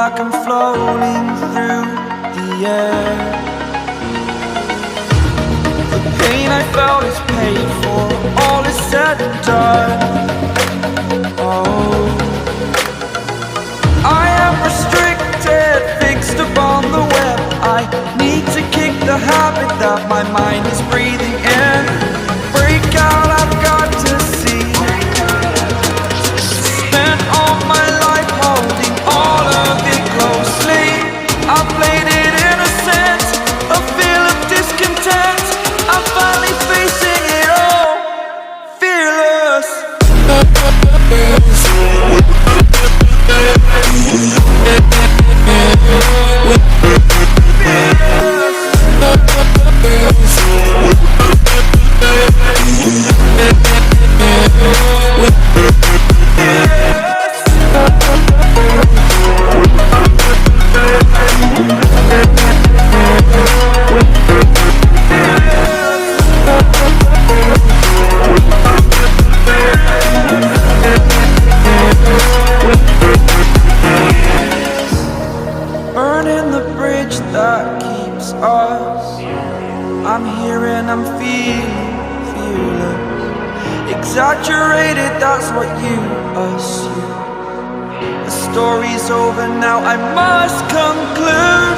like I'm floating through the air. The pain I felt is paid for, all is said and done. Oh, I am restricted, fixed upon the web. I need to kick the habit that my mind is breathing in. Break out, I've got to see. Spent all my life holding all of it closely. I played it innocent, a feel of discontent. I'm finally facing it all, fearless. Burning the bridge that keeps us. I'm here and I'm feeling fearless. Exaggerated, that's what you assume. The story's over now, I must conclude.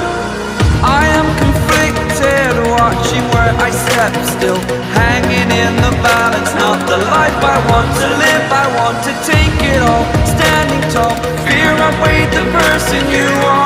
I am conflicted, watching where I step still, hanging in the balance. Not the life I want to live, I want to take it all. Standing tall, fear outweighed the person you are.